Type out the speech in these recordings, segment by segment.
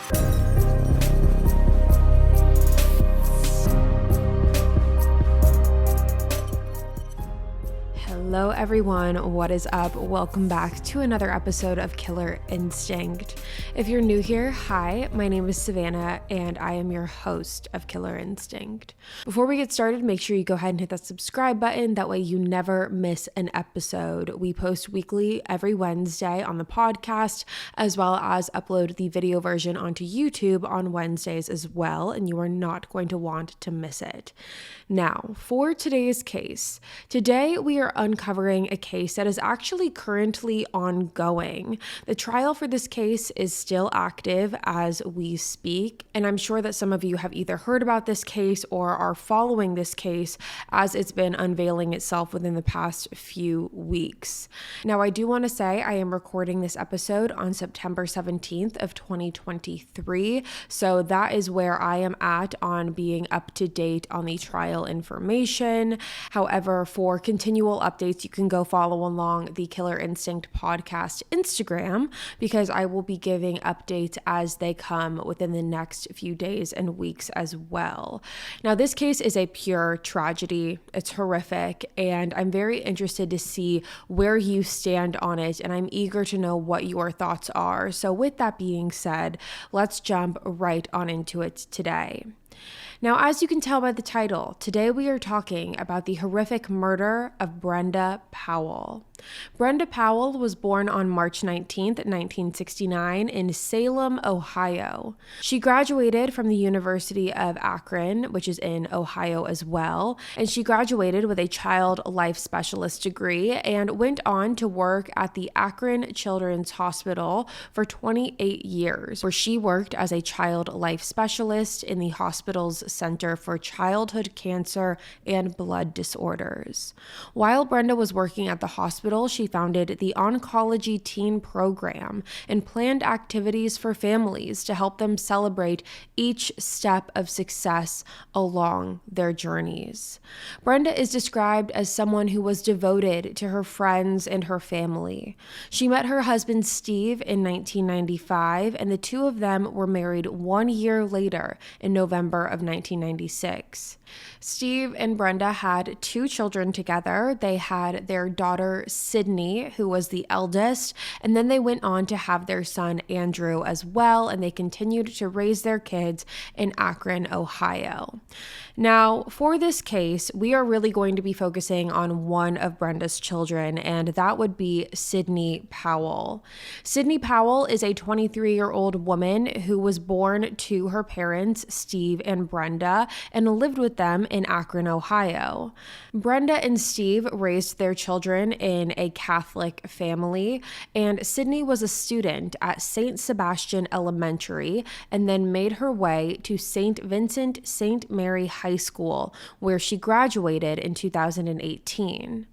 Hello everyone, what is up? Welcome back to another episode of Killer Instinct. If you're new here, hi, my name is Savannah and I am your host of Killer Instinct. Before we get started, make sure you go ahead and hit that subscribe button, that way you never miss an episode. We post weekly every Wednesday on the podcast, as well as upload the video version onto YouTube on Wednesdays as well, and you are not going to want to miss it. Now, for today's case, today we are uncovering a case that is actually currently ongoing. The trial for this case is still active as we speak, and I'm sure that some of you have either heard about this case or are following this case as it's been unveiling itself within the past few weeks. Now, I do want to say I am recording this episode on September 17th of 2023, so that is where I am at on being up to date on the trial information. However, for continual updates, you can go follow along the Killer Instinct podcast Instagram, because I will be giving updates as they come within the next few days and weeks as well. Now, this case is a pure tragedy. It's horrific, and I'm very interested to see where you stand on it, and I'm eager to know what your thoughts are. So with that being said, let's jump right on into it today. Now, as you can tell by the title, today we are talking about the horrific murder of Brenda Powell. Brenda Powell was born on March 19th, 1969 in Salem, Ohio. She graduated from the University of Akron, which is in Ohio as well, and she graduated with a child life specialist degree and went on to work at the Akron Children's Hospital for 28 years, where she worked as a child life specialist in the hospital's Center for Childhood Cancer and Blood Disorders. While Brenda was working at the hospital, she founded the Oncology Teen Program and planned activities for families to help them celebrate each step of success along their journeys. Brenda is described as someone who was devoted to her friends and her family. She met her husband Steve in 1995, and the two of them were married 1 year later in November of 1996. Steve and Brenda had 2 children together. They had their daughter Sydney, who was the eldest, and then they went on to have their son Andrew as well, and they continued to raise their kids in Akron, Ohio. Now, for this case, we are really going to be focusing on one of Brenda's children, and that would be Sydney Powell. Sydney Powell is a 23-year-old woman who was born to her parents, Steve and Brenda, and lived with them in Akron, Ohio. Brenda and Steve raised their children in a Catholic family, and Sydney was a student at St. Sebastian Elementary and then made her way to St. Vincent St. Mary High School, where she graduated in 2018.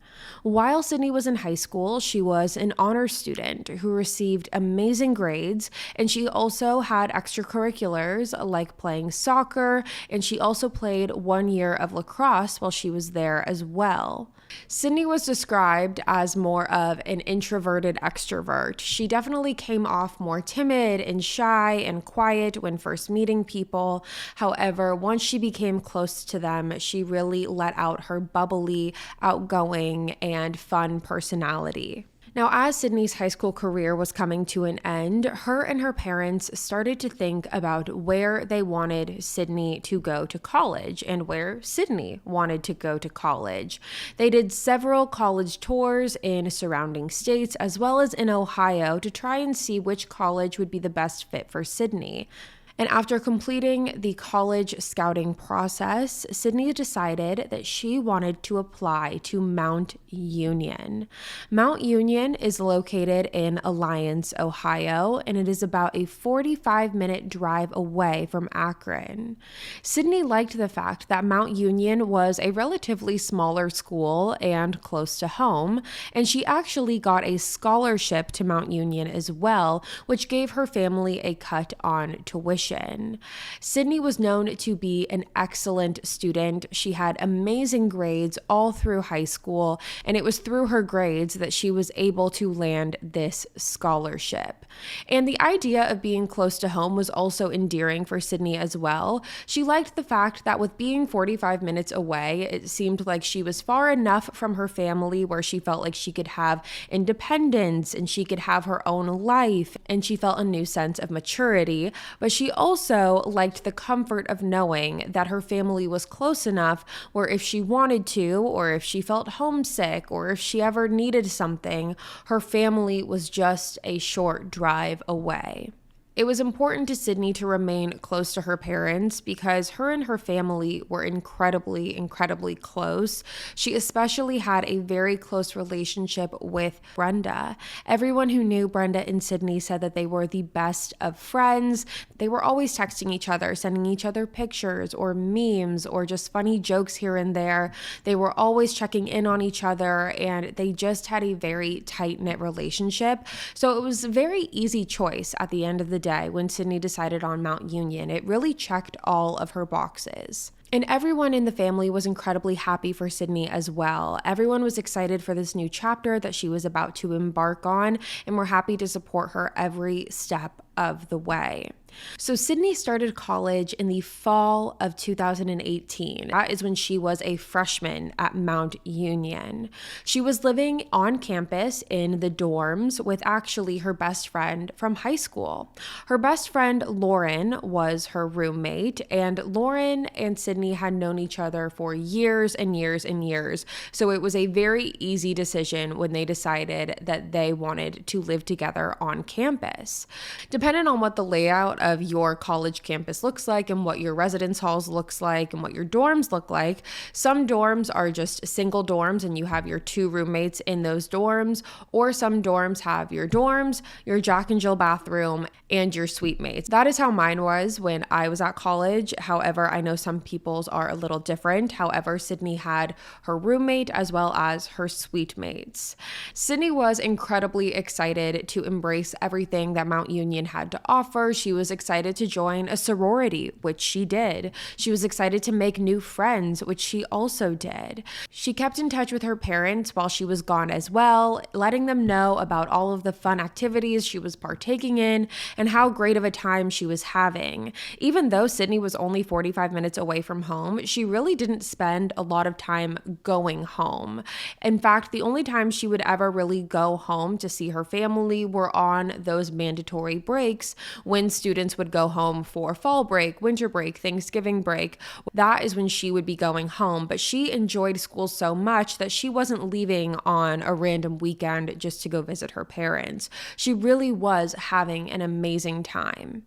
While Sydney was in high school, she was an honor student who received amazing grades, and she also had extracurriculars like playing soccer, and she also played 1 year of lacrosse while she was there as well. Sydney was described as more of an introverted extrovert. She definitely came off more timid and shy and quiet when first meeting people. However, once she became close to them, she really let out her bubbly, outgoing, and fun personality. Now, as Sydney's high school career was coming to an end, her and her parents started to think about where they wanted Sydney to go to college and where Sydney wanted to go to college. They did several college tours in surrounding states as well as in Ohio to try and see which college would be the best fit for Sydney. And after completing the college scouting process, Sydney decided that she wanted to apply to Mount Union. Mount Union is located in Alliance, Ohio, and it is about a 45-minute drive away from Akron. Sydney liked the fact that Mount Union was a relatively smaller school and close to home, and she actually got a scholarship to Mount Union as well, which gave her family a cut on tuition. tuition. Sydney was known to be an excellent student. She had amazing grades all through high school, and it was through her grades that she was able to land this scholarship. And the idea of being close to home was also endearing for Sydney as well. She liked the fact that with being 45 minutes away, it seemed like she was far enough from her family where she felt like she could have independence and she could have her own life, and she felt a new sense of maturity. But she also liked the comfort of knowing that her family was close enough where if she wanted to, or if she felt homesick, or if she ever needed something, her family was just a short drive away. It was important to Sydney to remain close to her parents because her and her family were incredibly, incredibly close. She especially had a very close relationship with Brenda. Everyone who knew Brenda and Sydney said that they were the best of friends. They were always texting each other, sending each other pictures or memes or just funny jokes here and there. They were always checking in on each other, and they just had a very tight-knit relationship. So it was a very easy choice at the end of the day when Sydney decided on Mount Union. It really checked all of her boxes. And everyone in the family was incredibly happy for Sydney as well. Everyone was excited for this new chapter that she was about to embark on, and were happy to support her every step of the way. So Sydney started college in the fall of 2018. That is when she was a freshman at Mount Union. She was living on campus in the dorms with actually her best friend from high school. Her best friend, Lauren, was her roommate, and Lauren and Sydney had known each other for years and years and years. So it was a very easy decision when they decided that they wanted to live together on campus. Depending on what the layout of your college campus looks like and what your residence halls looks like and what your dorms look like, some dorms are just single dorms and you have your two roommates in those dorms, or some dorms have your dorms, your Jack and Jill bathroom, and your suite mates. That is how mine was when I was at college. However, I know some people's are a little different. However, Sydney had her roommate as well as her suite mates. Sydney was incredibly excited to embrace everything that Mount Union had to offer. She was excited to join a sorority, which she did. She was excited to make new friends, which she also did. She kept in touch with her parents while she was gone as well, letting them know about all of the fun activities she was partaking in and how great of a time she was having. Even though Sydney was only 45 minutes away from home, she really didn't spend a lot of time going home. In fact, the only time she would ever really go home to see her family were on those mandatory breaks when students would go home for fall break, winter break, Thanksgiving break. That is when she would be going home. But she enjoyed school so much that she wasn't leaving on a random weekend just to go visit her parents. She really was having an amazing time.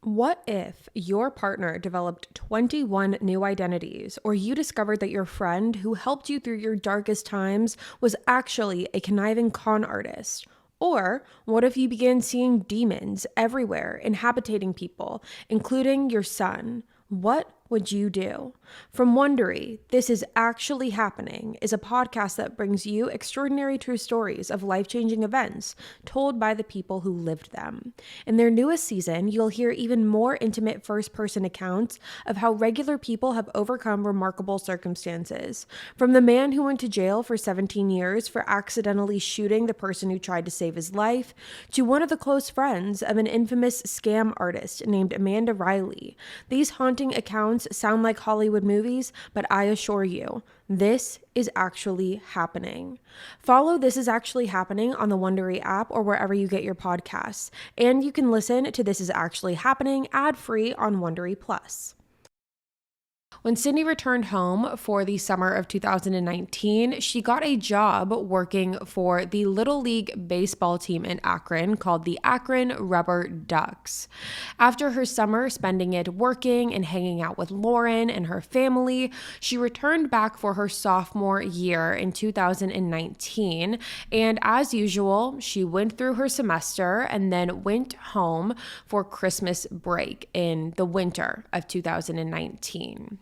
What if your partner developed 21 new identities, or you discovered that your friend who helped you through your darkest times was actually a conniving con artist? Or what if you began seeing demons everywhere inhabiting people, including your son? What would you do? From Wondery, This Is Actually Happening is a podcast that brings you extraordinary true stories of life-changing events told by the people who lived them. In their newest season, you'll hear even more intimate first-person accounts of how regular people have overcome remarkable circumstances. From the man who went to jail for 17 years for accidentally shooting the person who tried to save his life, to one of the close friends of an infamous scam artist named Amanda Riley. These haunting accounts sound like Hollywood movies, but I assure you, this is actually happening. Follow This Is Actually Happening on the Wondery app or wherever you get your podcasts. And you can listen to This Is Actually Happening ad-free on Wondery Plus. When Sydney returned home for the summer of 2019, she got a job working for the Little League baseball team in Akron called the Akron Rubber Ducks. After her summer spending it working and hanging out with Lauren and her family, she returned back for her sophomore year in 2019. And as usual, she went through her semester and then went home for Christmas break in the winter of 2019.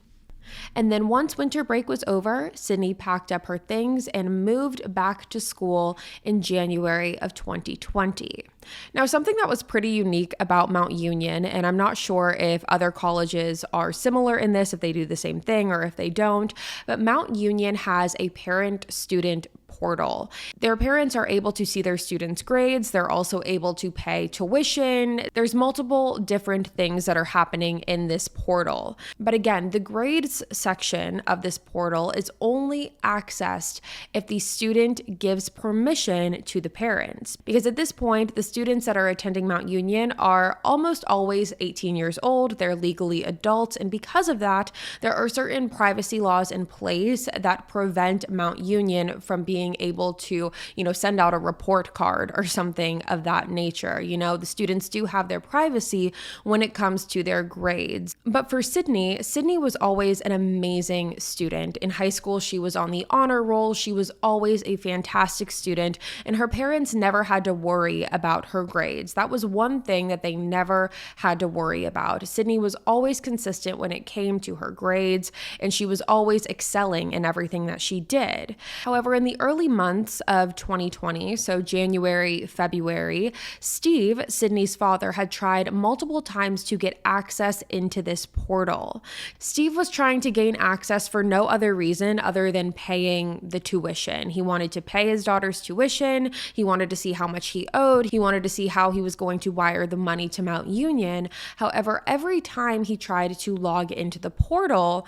And then once winter break was over, Sydney packed up her things and moved back to school in January of 2020. Now, something that was pretty unique about Mount Union, and I'm not sure if other colleges are similar in this, if they do the same thing or if they don't, but Mount Union has a parent-student portal. Their parents are able to see their students' grades. They're also able to pay tuition. There's multiple different things that are happening in this portal. But again, the grades section of this portal is only accessed if the student gives permission to the parents. Because at this point, the students that are attending Mount Union are almost always 18 years old. They're legally adults. And because of that, there are certain privacy laws in place that prevent Mount Union from being able to, send out a report card or something of that nature. The students do have their privacy when it comes to their grades. But for Sydney was always an amazing student. In high school, she was on the honor roll. She was always a fantastic student, and her parents never had to worry about her grades. That was one thing that they never had to worry about. Sydney was always consistent when it came to her grades, and she was always excelling in everything that she did. However, in the early months of 2020, so January, February, Steve, Sydney's father, had tried multiple times to get access into this portal. Steve was trying to gain access for no other reason other than paying the tuition. He wanted to pay his daughter's tuition. He wanted to see how much he owed. He wanted to see how he was going to wire the money to Mount Union. However, every time he tried to log into the portal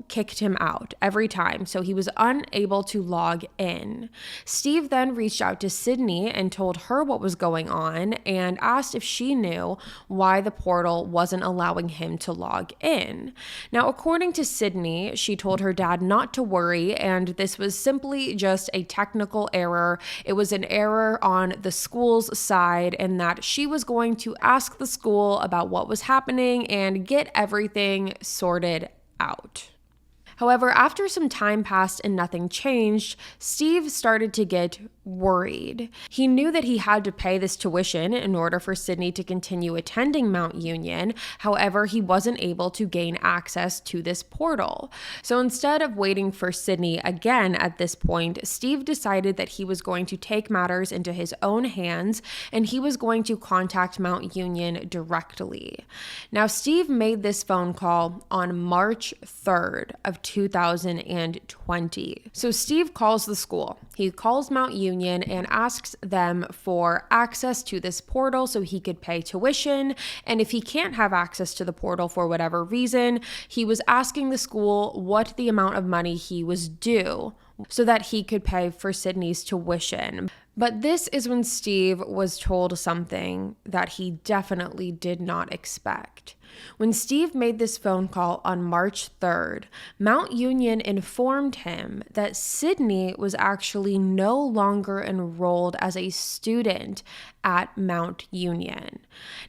kicked him out every time. So he was unable to log in. Steve then reached out to Sydney and told her what was going on and asked if she knew why the portal wasn't allowing him to log in. Now, according to Sydney, she told her dad not to worry, and this was simply just a technical error. It was an error on the school's side, and that she was going to ask the school about what was happening and get everything sorted out. However, after some time passed and nothing changed, Steve started to get worried. He knew that he had to pay this tuition in order for Sydney to continue attending Mount Union. However, he wasn't able to gain access to this portal. So instead of waiting for Sydney again at this point, Steve decided that he was going to take matters into his own hands and he was going to contact Mount Union directly. Now, Steve made this phone call on March 3rd of 2020. So Steve calls the school. He calls Mount Union and asks them for access to this portal so he could pay tuition. And if he can't have access to the portal for whatever reason, he was asking the school what the amount of money he was due so that he could pay for Sydney's tuition. But this is when Steve was told something that he definitely did not expect. When Steve made this phone call on March 3rd, Mount Union informed him that Sydney was actually no longer enrolled as a student at Mount Union.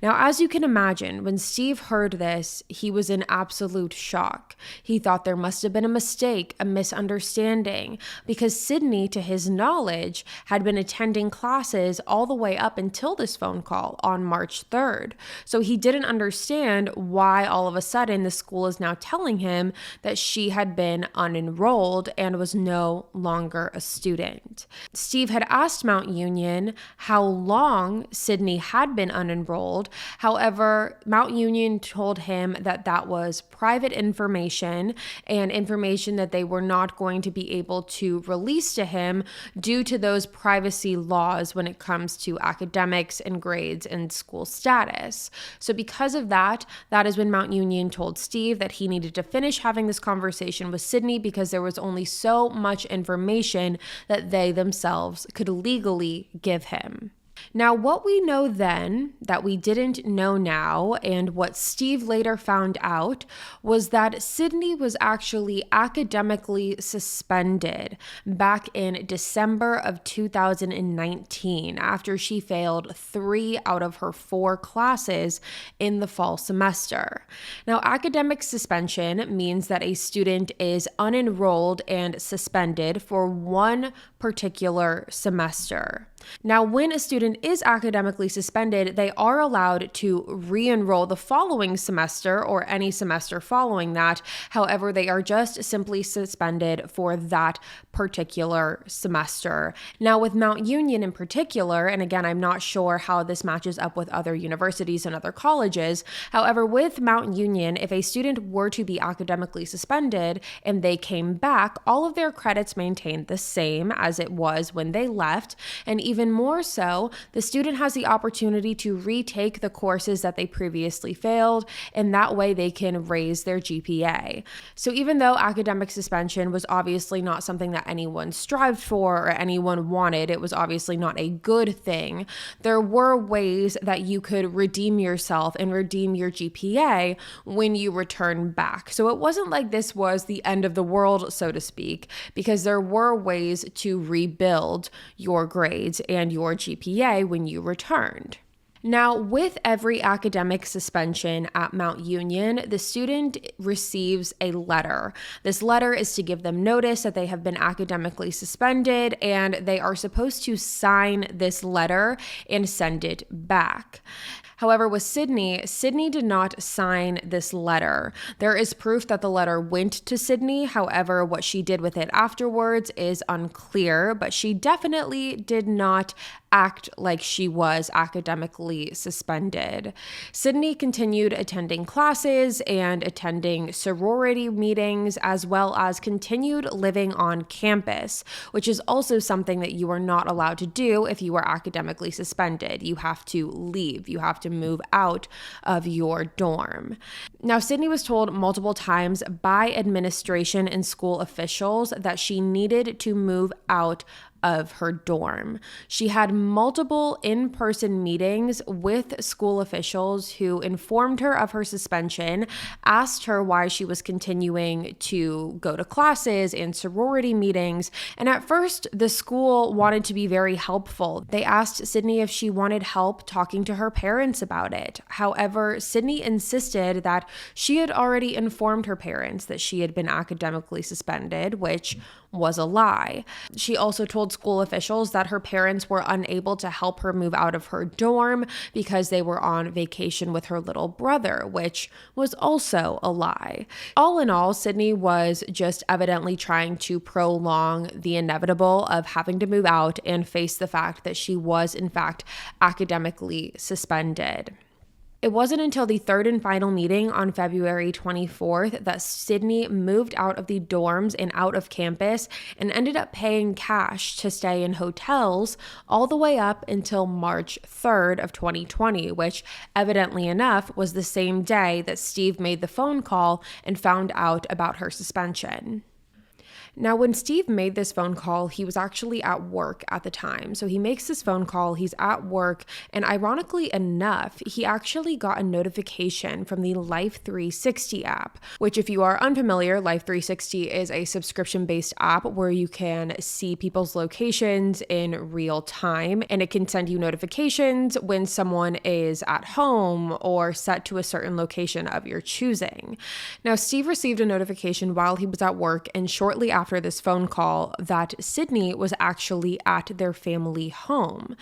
Now, as you can imagine, when Steve heard this, he was in absolute shock. He thought there must have been a mistake, a misunderstanding, because Sydney, to his knowledge, had been attending classes all the way up until this phone call on March 3rd. So he didn't understand why all of a sudden the school is now telling him that she had been unenrolled and was no longer a student. Steve had asked Mount Union how long Sydney had been unenrolled. However, Mount Union told him that that was private information and information that they were not going to be able to release to him due to those privacy laws when it comes to academics and grades and school status. So because of that, that is when Mount Union told Steve that he needed to finish having this conversation with Sydney because there was only so much information that they themselves could legally give him. Now, what we know then that we didn't know now, and what Steve later found out, was that Sydney was actually academically suspended back in December of 2019 after she failed 3 out of her 4 classes in the fall semester. Now, academic suspension means that a student is unenrolled and suspended for one particular semester. Now, when a student is academically suspended, they are allowed to re-enroll the following semester or any semester following that. However, they are just simply suspended for that particular semester. Now, with Mount Union in particular, and again, I'm not sure how this matches up with other universities and other colleges. However, with Mount Union, if a student were to be academically suspended and they came back, all of their credits maintained the same as it was when they left. And even more so, the student has the opportunity to retake the courses that they previously failed, and that way they can raise their GPA. So even though academic suspension was obviously not something that anyone strived for or anyone wanted, it was obviously not a good thing, there were ways that you could redeem yourself and redeem your GPA when you return back. So it wasn't like this was the end of the world, so to speak, because there were ways to rebuild your grades and your GPA when you returned. Now, with every academic suspension at Mount Union, the student receives a letter. This letter is to give them notice that they have been academically suspended, and they are supposed to sign this letter and send it back. However, with Sydney did not sign this letter. There is proof that the letter went to Sydney. However, what she did with it afterwards is unclear, but she definitely did not act like she was academically suspended. Sydney continued attending classes and attending sorority meetings, as well as continued living on campus, which is also something that you are not allowed to do if you are academically suspended. You have to leave. You have to move out of your dorm. Now, Sydney was told multiple times by administration and school officials that she needed to move out of her dorm. She had multiple in-person meetings with school officials who informed her of her suspension, asked her why she was continuing to go to classes and sorority meetings. And at first, the school wanted to be very helpful. They asked Sydney if she wanted help talking to her parents about it. However, Sydney insisted that she had already informed her parents that she had been academically suspended, which was a lie. She also told school officials that her parents were unable to help her move out of her dorm because they were on vacation with her little brother, which was also a lie. All in all, Sydney was just evidently trying to prolong the inevitable of having to move out and face the fact that she was, in fact, academically suspended. It wasn't until the third and final meeting on February 24th that Sydney moved out of the dorms and out of campus and ended up paying cash to stay in hotels all the way up until March 3rd of 2020, which evidently enough was the same day that Steve made the phone call and found out about her suspension. Now, when Steve made this phone call, he was actually at work at the time. So he makes this phone call, he's at work, and ironically enough, he actually got a notification from the Life 360 app, which if you are unfamiliar, Life 360 is a subscription-based app where you can see people's locations in real time, and it can send you notifications when someone is at home or set to a certain location of your choosing. Now, Steve received a notification while he was at work, and shortly after this phone call that Sydney was actually at their family home.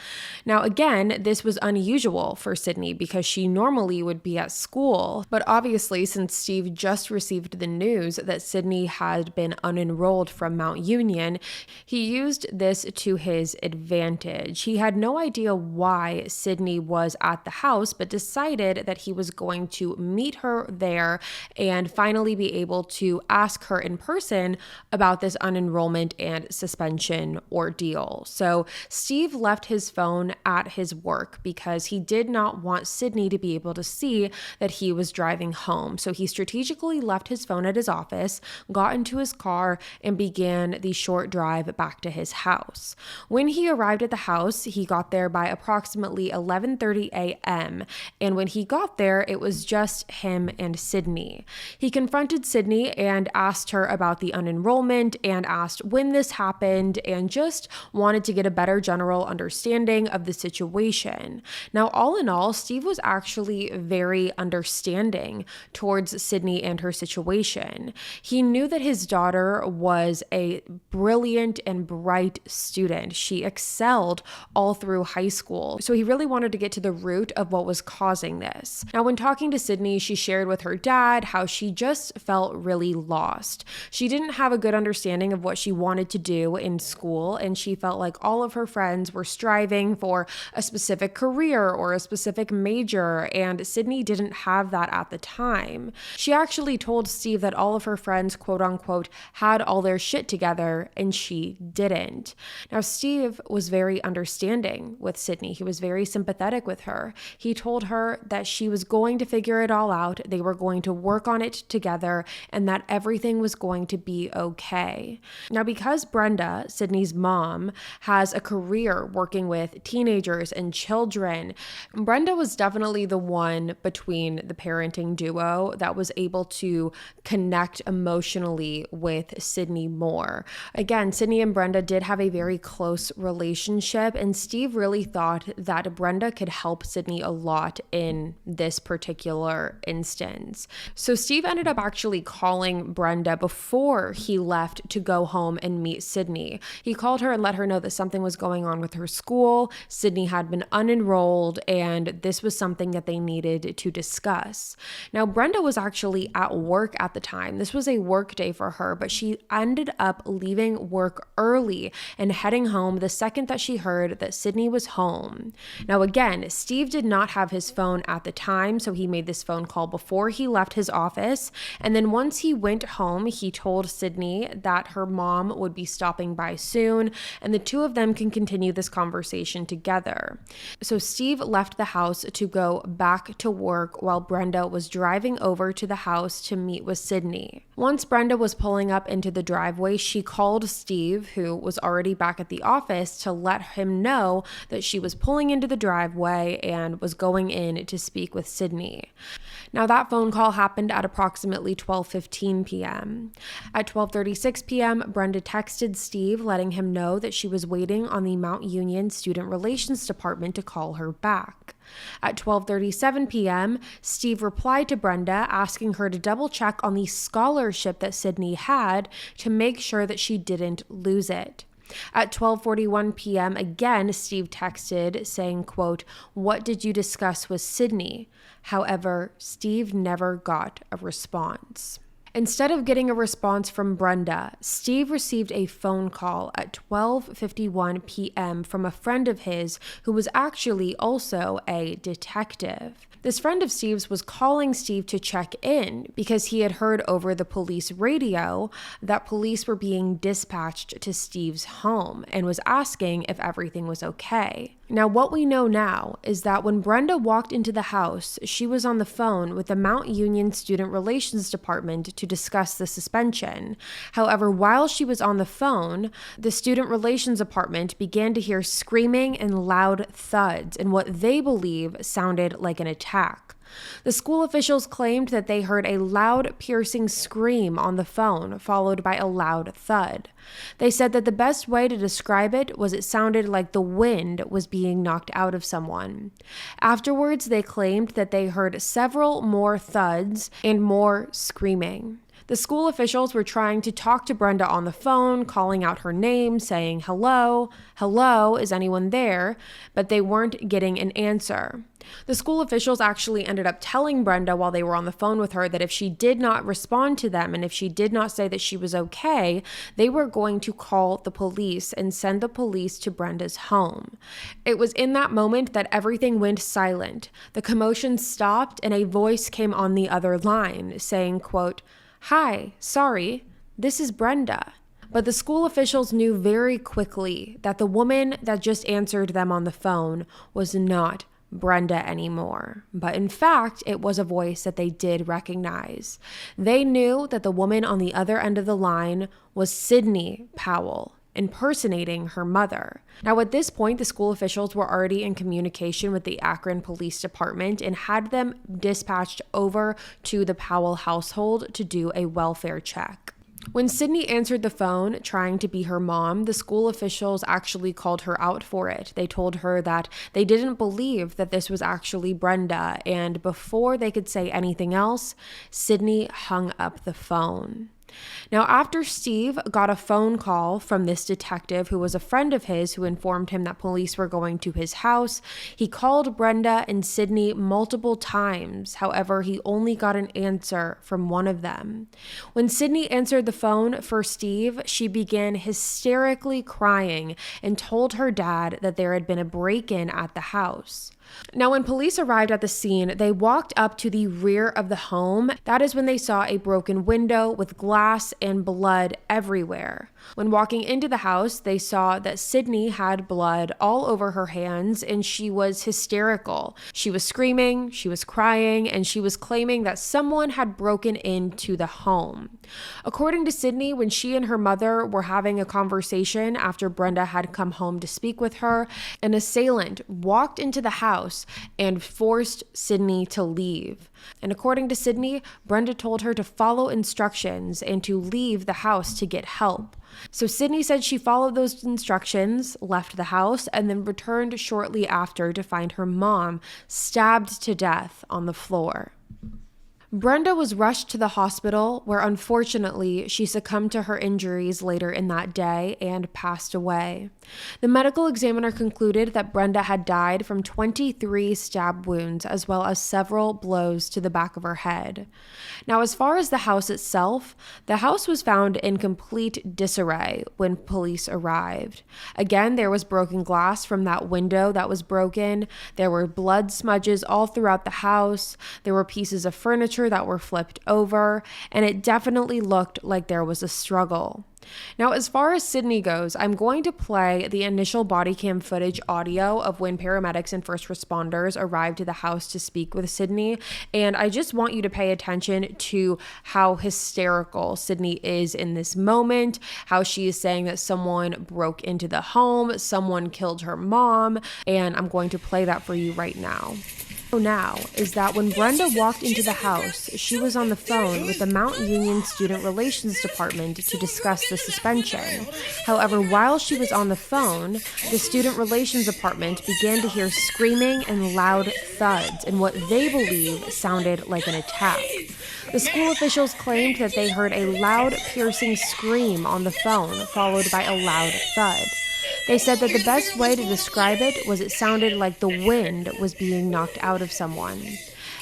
Now, again, this was unusual for Sydney because she normally would be at school, but obviously since Steve just received the news that Sydney had been unenrolled from Mount Union, he used this to his advantage. He had no idea why Sydney was at the house, but decided that he was going to meet her there and finally be able to ask her in person about this unenrollment and suspension ordeal. So Steve left his phone at his work because he did not want Sydney to be able to see that he was driving home. So he strategically left his phone at his office, got into his car, and began the short drive back to his house. When he arrived at the house, he got there by approximately 11:30 a.m. And when he got there, it was just him and Sydney. He confronted Sydney and asked her about the unenrollment moment and asked when this happened and just wanted to get a better general understanding of the situation. Now, all in all, Steve was actually very understanding towards Sydney and her situation. He knew that his daughter was a brilliant and bright student. She excelled all through high school. So he really wanted to get to the root of what was causing this. Now, when talking to Sydney, she shared with her dad how she just felt really lost. She didn't have a good understanding of what she wanted to do in school, and she felt like all of her friends were striving for a specific career or a specific major, and Sydney didn't have that at the time. She actually told Steve that all of her friends, quote unquote, had all their shit together, and she didn't. Now, Steve was very understanding with Sydney. He was very sympathetic with her. He told her that she was going to figure it all out. They were going to work on it together and that everything was going to be okay. Now, because Brenda, Sydney's mom, has a career working with teenagers and children, Brenda was definitely the one between the parenting duo that was able to connect emotionally with Sydney more. Again, Sydney and Brenda did have a very close relationship, and Steve really thought that Brenda could help Sydney a lot in this particular instance. So Steve ended up actually calling Brenda before he left to go home and meet Sydney. He called her and let her know that something was going on with her school. Sydney had been unenrolled, and this was something that they needed to discuss. Now, Brenda was actually at work at the time. This was a work day for her, but she ended up leaving work early and heading home the second that she heard that Sydney was home. Now, again, Steve did not have his phone at the time, so he made this phone call before he left his office. And then once he went home, he told Sydney that her mom would be stopping by soon, and the two of them can continue this conversation together. So Steve left the house to go back to work while Brenda was driving over to the house to meet with Sydney. Once Brenda was pulling up into the driveway, she called Steve, who was already back at the office, to let him know that she was pulling into the driveway and was going in to speak with Sydney. Now, that phone call happened at approximately 12:15 p.m. At 12:36 p.m., Brenda texted Steve, letting him know that she was waiting on the Mount Union Student Relations Department to call her back. At 12:37 p.m., Steve replied to Brenda, asking her to double check on the scholarship that Sydney had to make sure that she didn't lose it. At 12:41 p.m., again, Steve texted saying, quote, "What did you discuss with Sydney?" However, Steve never got a response. Instead of getting a response from Brenda, Steve received a phone call at 12:51 p.m. from a friend of his who was actually also a detective. This friend of Steve's was calling Steve to check in because he had heard over the police radio that police were being dispatched to Steve's home and was asking if everything was okay. Now, what we know now is that when Brenda walked into the house, she was on the phone with the Mount Union Student Relations Department to discuss the suspension. However, while she was on the phone, the Student Relations Department began to hear screaming and loud thuds in what they believe sounded like an attack. The school officials claimed that they heard a loud, piercing scream on the phone, followed by a loud thud. They said that the best way to describe it was it sounded like the wind was being knocked out of someone. Afterwards, they claimed that they heard several more thuds and more screaming. The school officials were trying to talk to Brenda on the phone, calling out her name, saying, "Hello, hello, is anyone there?" But they weren't getting an answer. The school officials actually ended up telling Brenda while they were on the phone with her that if she did not respond to them and if she did not say that she was okay, they were going to call the police and send the police to Brenda's home. It was in that moment that everything went silent. The commotion stopped and a voice came on the other line saying, quote, "Hi, sorry, this is Brenda." But the school officials knew very quickly that the woman that just answered them on the phone was not Brenda anymore. But in fact, it was a voice that they did recognize. They knew that the woman on the other end of the line was Sydney Powell, impersonating her mother. Now, at this point, the school officials were already in communication with the Akron Police Department and had them dispatched over to the Powell household to do a welfare check. When Sydney answered the phone trying to be her mom, the school officials actually called her out for it. They told her that they didn't believe that this was actually Brenda, and before they could say anything else, Sydney hung up the phone. Now, after Steve got a phone call from this detective who was a friend of his who informed him that police were going to his house, he called Brenda and Sydney multiple times. However, he only got an answer from one of them. When Sydney answered the phone for Steve, she began hysterically crying and told her dad that there had been a break-in at the house. Now, when police arrived at the scene, they walked up to the rear of the home. That is when they saw a broken window with glass and blood everywhere. When walking into the house, they saw that Sydney had blood all over her hands and she was hysterical. She was screaming, she was crying, and she was claiming that someone had broken into the home. According to Sydney, when she and her mother were having a conversation after Brenda had come home to speak with her, an assailant walked into the house and forced Sydney to leave. And according to Sydney, Brenda told her to follow instructions and to leave the house to get help. So Sydney said she followed those instructions, left the house, and then returned shortly after to find her mom stabbed to death on the floor. Brenda was rushed to the hospital where unfortunately she succumbed to her injuries later in that day and passed away. The medical examiner concluded that Brenda had died from 23 stab wounds as well as several blows to the back of her head. Now, as far as the house itself, the house was found in complete disarray when police arrived. Again, there was broken glass from that window that was broken. There were blood smudges all throughout the house. There were pieces of furniture that were flipped over, and it definitely looked like there was a struggle. Now, as far as Sydney goes, I'm going to play the initial body cam footage audio of when paramedics and first responders arrived to the house to speak with Sydney, and I just want you to pay attention to how hysterical Sydney is in this moment, how she is saying that someone broke into the home, someone killed her mom, and I'm going to play that for you right now. Now is that when Brenda walked into the house, she was on the phone with the Mount Union Student Relations Department to discuss the suspension. However, while she was on the phone, the Student Relations Department began to hear screaming and loud thuds in what they believe sounded like an attack. The school officials claimed that they heard a loud, piercing scream on the phone, followed by a loud thud. They said that the best way to describe it was it sounded like the wind was being knocked out of someone.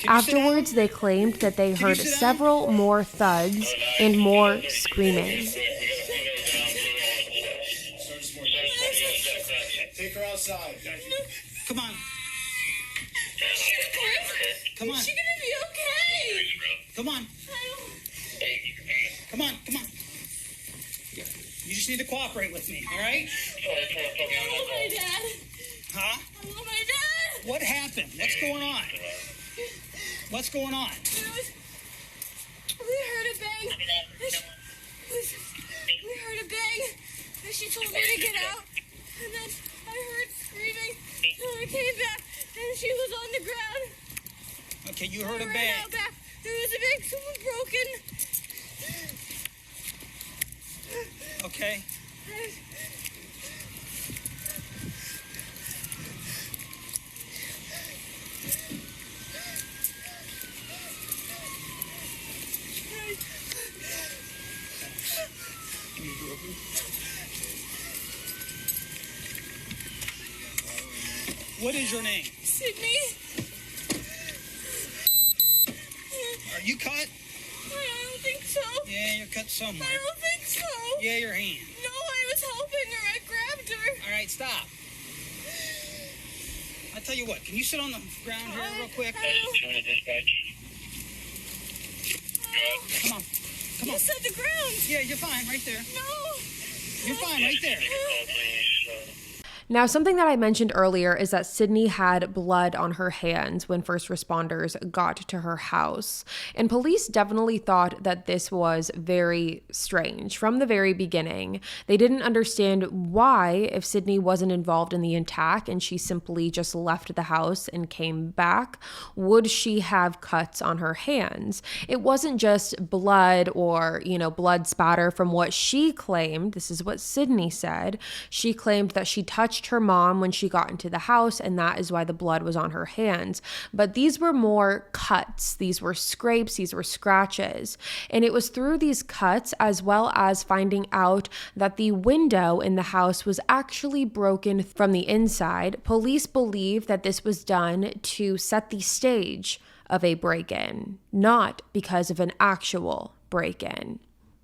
Afterwards, they claimed that they heard several more thuds and more screaming. Take her outside. Come on. Come on. Is she gonna be okay? Come on. Come on. Come on. You just need to cooperate with me, all right? I love my dad. Huh? I love my dad. What happened? What's going on? What's going on? We heard a bang. We heard a bang. And she told me to get out. And then I heard screaming. And I came back and she was on the ground. Okay, you heard a I ran bang. out back. There was a bang. Someone broken. Okay. What is your name? Sydney? Are you cut? I don't think so. Yeah, you're cut somewhere. I don't think so. Yeah, your hand. No, I was helping her. I grabbed her. All right, stop. I'll tell you what. Can you sit on the ground here real quick? Come on. Come You on. said the ground. Yeah, you're fine right there. No. You're fine right there. Now, something that I mentioned earlier is that Sydney had blood on her hands when first responders got to her house. And police definitely thought that this was very strange from the very beginning. They didn't understand why, if Sydney wasn't involved in the attack and she simply just left the house and came back, would she have cuts on her hands? It wasn't just blood or, blood spatter from what she claimed. This is what Sydney said. She claimed that she touched her mom when she got into the house, and that is why the blood was on her hands. But these were more cuts. These were scrapes. These were scratches. And it was through these cuts, as well as finding out that the window in the house was actually broken from the inside, police believe that this was done to set the stage of a break-in, not because of an actual break-in.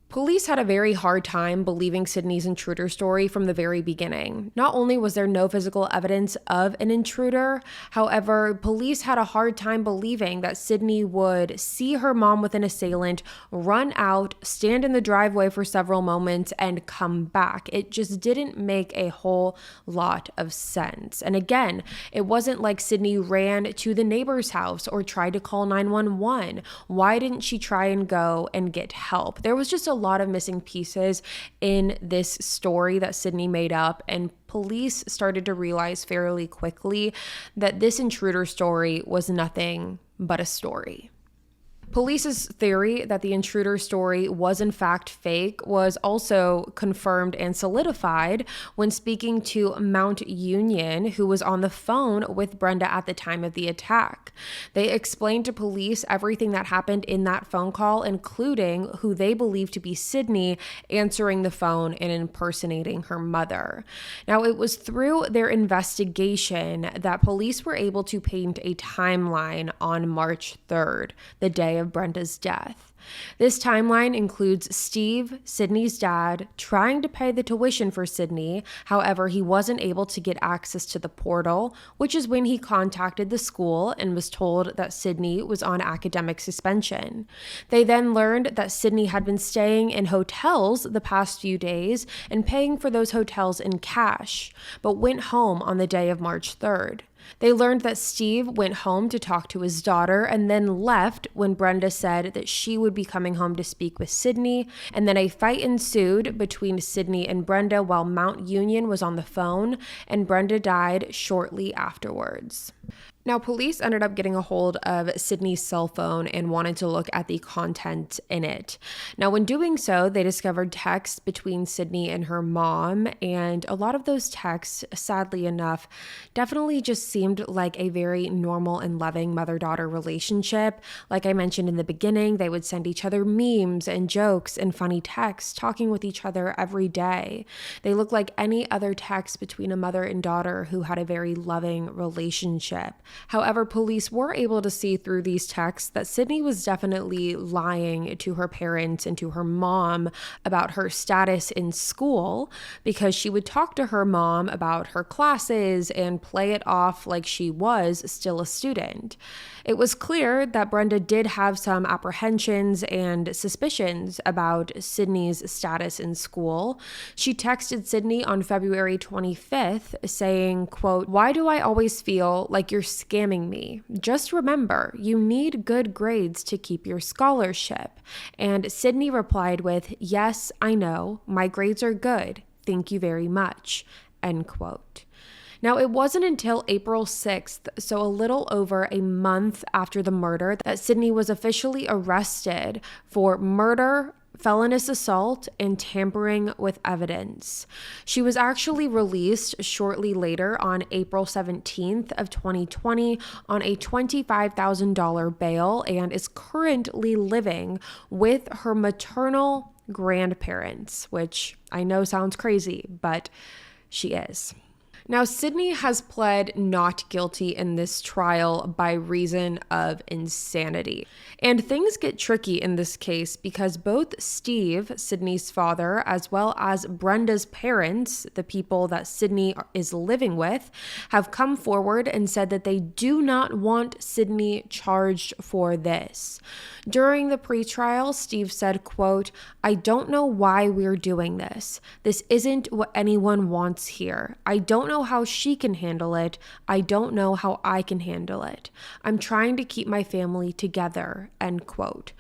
Police had a very hard time believing Sydney's intruder story from the very beginning. Not only was there no physical evidence of an intruder, however, police had a hard time believing that Sydney would see her mom with an assailant, run out, stand in the driveway for several moments, and come back. It just didn't make a whole lot of sense. And again, it wasn't like Sydney ran to the neighbor's house or tried to call 911. Why didn't she try and go and get help? There was just a lot of missing pieces in this story that Sydney made up, and police started to realize fairly quickly that this intruder story was nothing but a story. Police's theory that the intruder story was in fact fake was also confirmed and solidified when speaking to Mount Union, who was on the phone with Brenda at the time of the attack. They explained to police everything that happened in that phone call, including who they believed to be Sydney answering the phone and impersonating her mother. Now, it was through their investigation that police were able to paint a timeline on March 3rd, the day of Brenda's death. This timeline includes Steve, Sydney's dad, trying to pay the tuition for Sydney. However, he wasn't able to get access to the portal, which is when he contacted the school and was told that Sydney was on academic suspension. They then learned that Sydney had been staying in hotels the past few days and paying for those hotels in cash, but went home on the day of March 3rd. They learned that Steve went home to talk to his daughter and then left when Brenda said that she would be coming home to speak with Sydney, and then a fight ensued between Sydney and Brenda while Mount Union was on the phone, and Brenda died shortly afterwards. Now, police ended up getting a hold of Sydney's cell phone and wanted to look at the content in it. Now, when doing so, they discovered texts between Sydney and her mom, and a lot of those texts, sadly enough, definitely just seemed like a very normal and loving mother-daughter relationship. Like I mentioned in the beginning, they would send each other memes and jokes and funny texts, talking with each other every day. They looked like any other text between a mother and daughter who had a very loving relationship. However, police were able to see through these texts that Sydney was definitely lying to her parents and to her mom about her status in school, because she would talk to her mom about her classes and play it off like she was still a student. It was clear that Brenda did have some apprehensions and suspicions about Sydney's status in school. She texted Sydney on February 25th saying, quote, "Why do I always feel like you're scamming me? Just remember, you need good grades to keep your scholarship." And Sydney replied with, "Yes, I know. My grades are good. Thank you very much." End quote. Now, it wasn't until April 6th, so a little over a month after the murder, that Sydney was officially arrested for murder, felonious assault, and tampering with evidence. She was actually released shortly later on April 17th of 2020 on a $25,000 bail and is currently living with her maternal grandparents, which I know sounds crazy, but she is. Now, Sydney has pled not guilty in this trial by reason of insanity. And things get tricky in this case because both Steve, Sydney's father, as well as Brenda's parents, the people that Sydney is living with, have come forward and said that they do not want Sydney charged for this. During the pretrial, Steve said, quote, "I don't know why we're doing this. This isn't what anyone wants here. I don't know know how she can handle it. I don't know how I can handle it. I'm trying to keep my family together, end quote.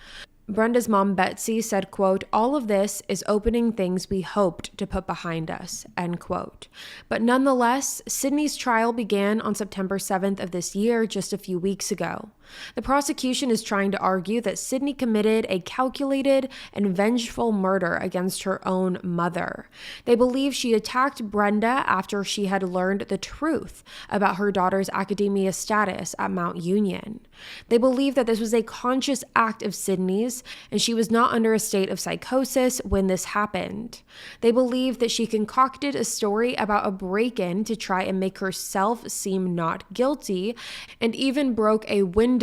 Brenda's mom, Betsy, said, quote, all of this is opening things we hoped to put behind us, end quote. But nonetheless, Sydney's trial began on September 7th of this year, just a few weeks ago. The prosecution is trying to argue that Sydney committed a calculated and vengeful murder against her own mother. They believe she attacked Brenda after she had learned the truth about her daughter's academia status at Mount Union. They believe that this was a conscious act of Sydney's, and she was not under a state of psychosis when this happened. They believe that she concocted a story about a break-in to try and make herself seem not guilty, and even broke a window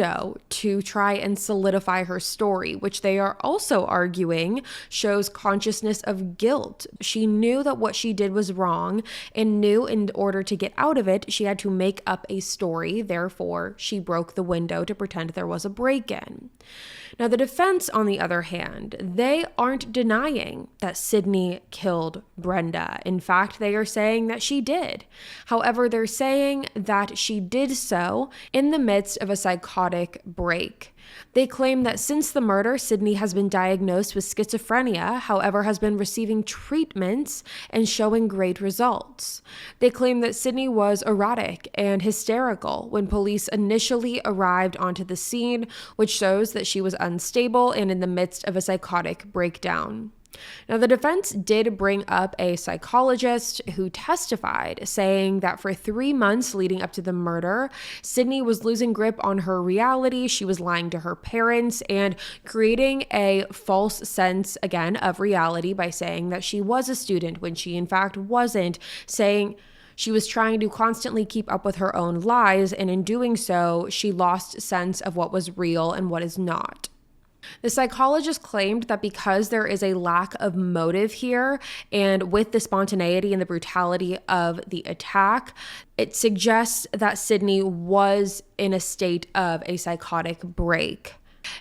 to try and solidify her story, which they are also arguing shows consciousness of guilt. She knew that what she did was wrong and knew in order to get out of it, she had to make up a story. Therefore, she broke the window to pretend there was a break-in. Now, the defense, on the other hand, they aren't denying that Sydney killed Brenda. In fact, they are saying that she did. However, they're saying that she did so in the midst of a psychotic break. They claim that since the murder, Sydney has been diagnosed with schizophrenia, however, has been receiving treatments and showing great results. They claim that Sydney was erratic and hysterical when police initially arrived onto the scene, which shows that she was unstable and in the midst of a psychotic breakdown. Now, the defense did bring up a psychologist who testified, saying that for 3 months leading up to the murder, Sydney was losing grip on her reality. She was lying to her parents and creating a false sense, again, of reality by saying that she was a student when she in fact wasn't, saying she was trying to constantly keep up with her own lies, and in doing so, she lost sense of what was real and what is not. The psychologist claimed that because there is a lack of motive here, and with the spontaneity and the brutality of the attack, it suggests that Sydney was in a state of a psychotic break.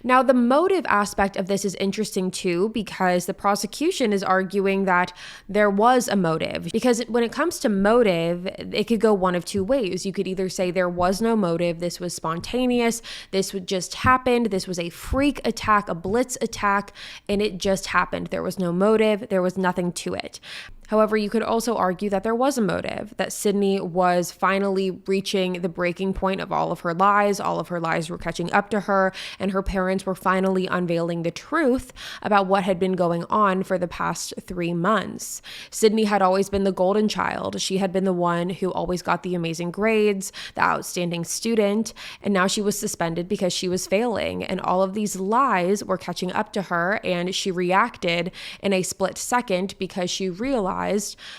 Now, the motive aspect of this is interesting too, because the prosecution is arguing that there was a motive. Because when it comes to motive, it could go one of two ways. You could either say there was no motive, this was spontaneous, this just happened, this was a freak attack, a blitz attack, and it just happened. There was no motive, there was nothing to it. However, you could also argue that there was a motive, that Sydney was finally reaching the breaking point of all of her lies were catching up to her, and her parents were finally unveiling the truth about what had been going on for the past 3 months. Sydney had always been the golden child. She had been the one who always got the amazing grades, the outstanding student, and now she was suspended because she was failing, and all of these lies were catching up to her, and she reacted in a split second because she realized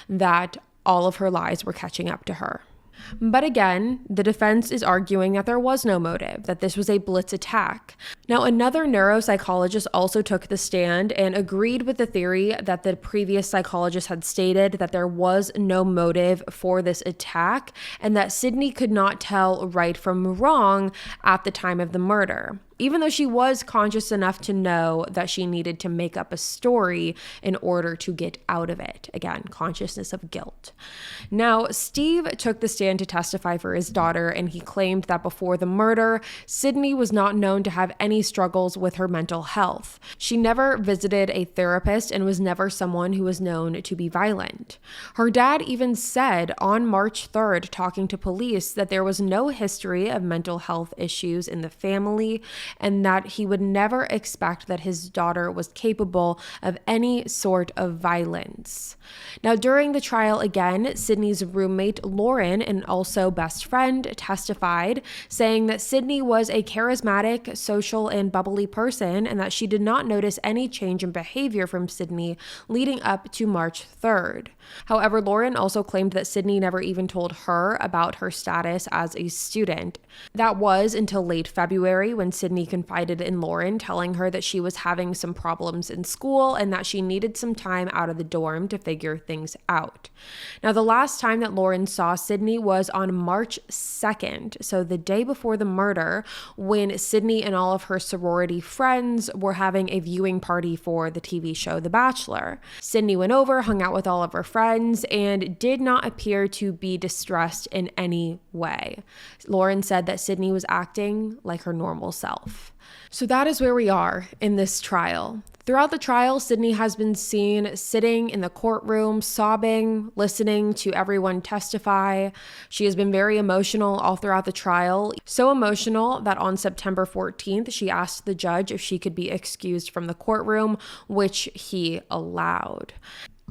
that all of her lies were catching up to her. But again, the defense is arguing that there was no motive, that this was a blitz attack. Now, another neuropsychologist also took the stand and agreed with the theory that the previous psychologist had stated, that there was no motive for this attack and that Sydney could not tell right from wrong at the time of the murder, even though she was conscious enough to know that she needed to make up a story in order to get out of it. Again, consciousness of guilt. Now, Steve took the stand to testify for his daughter, and he claimed that before the murder, Sydney was not known to have any struggles with her mental health. She never visited a therapist and was never someone who was known to be violent. Her dad even said on March 3rd, talking to police, that there was no history of mental health issues in the family, and that he would never expect that his daughter was capable of any sort of violence. Now, during the trial again, Sydney's roommate Lauren, and also best friend, testified, saying that Sydney was a charismatic, social, and bubbly person, and that she did not notice any change in behavior from Sydney leading up to March 3rd. However, Lauren also claimed that Sydney never even told her about her status as a student. That was until late February when Sydney Sydney confided in Lauren, telling her that she was having some problems in school and that she needed some time out of the dorm to figure things out. Now, the last time that Lauren saw Sydney was on March 2nd, so the day before the murder, when Sydney and all of her sorority friends were having a viewing party for the TV show The Bachelor. Sydney went over, hung out with all of her friends, and did not appear to be distressed in any way. Lauren said that Sydney was acting like her normal self. So that is where we are in this trial. Throughout the trial, Sydney has been seen sitting in the courtroom, sobbing, listening to everyone testify. She has been very emotional all throughout the trial. So emotional that on September 14th, she asked the judge if she could be excused from the courtroom, which he allowed.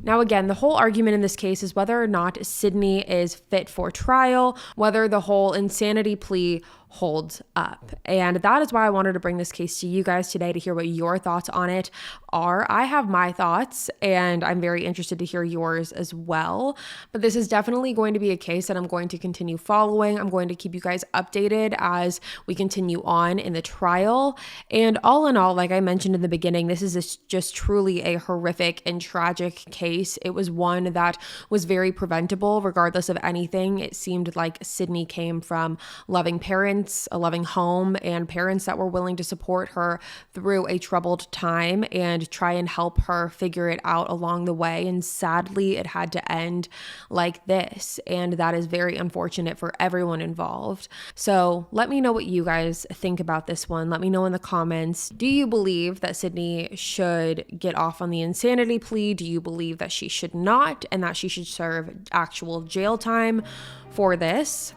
Now, again, the whole argument in this case is whether or not Sydney is fit for trial, whether the whole insanity plea holds up. And that is why I wanted to bring this case to you guys today to hear what your thoughts on it are. I have my thoughts, and I'm very interested to hear yours as well. But this is definitely going to be a case that I'm going to continue following. I'm going to keep you guys updated as we continue on in the trial. And all in all, like I mentioned in the beginning, this is just truly a horrific and tragic case. It was one that was very preventable regardless of anything. It seemed like Sydney came from loving parents, a loving home, and parents that were willing to support her through a troubled time and try and help her figure it out along the way. And sadly, it had to end like this. And that is very unfortunate for everyone involved. So let me know what you guys think about this one. Let me know in the comments. Do you believe that Sydney should get off on the insanity plea? Do you believe that she should not and that she should serve actual jail time for this?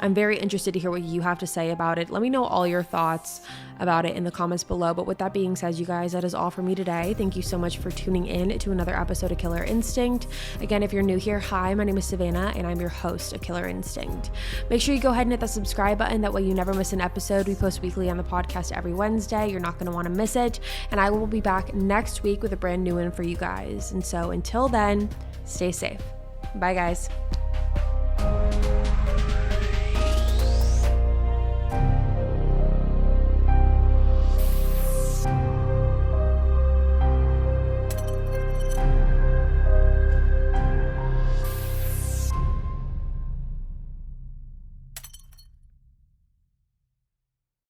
I'm very interested to hear what you have to say about it. Let me know all your thoughts about it in the comments below. But with that being said, you guys, that is all for me today. Thank you so much for tuning in to another episode of Killer Instinct. Again, if you're new here, hi, my name is Savannah, and I'm your host of Killer Instinct. Make sure you go ahead and hit that subscribe button. That way you never miss an episode. We post weekly on the podcast every Wednesday. You're not going to want to miss it. And I will be back next week with a brand new one for you guys. And so until then, stay safe. Bye, guys.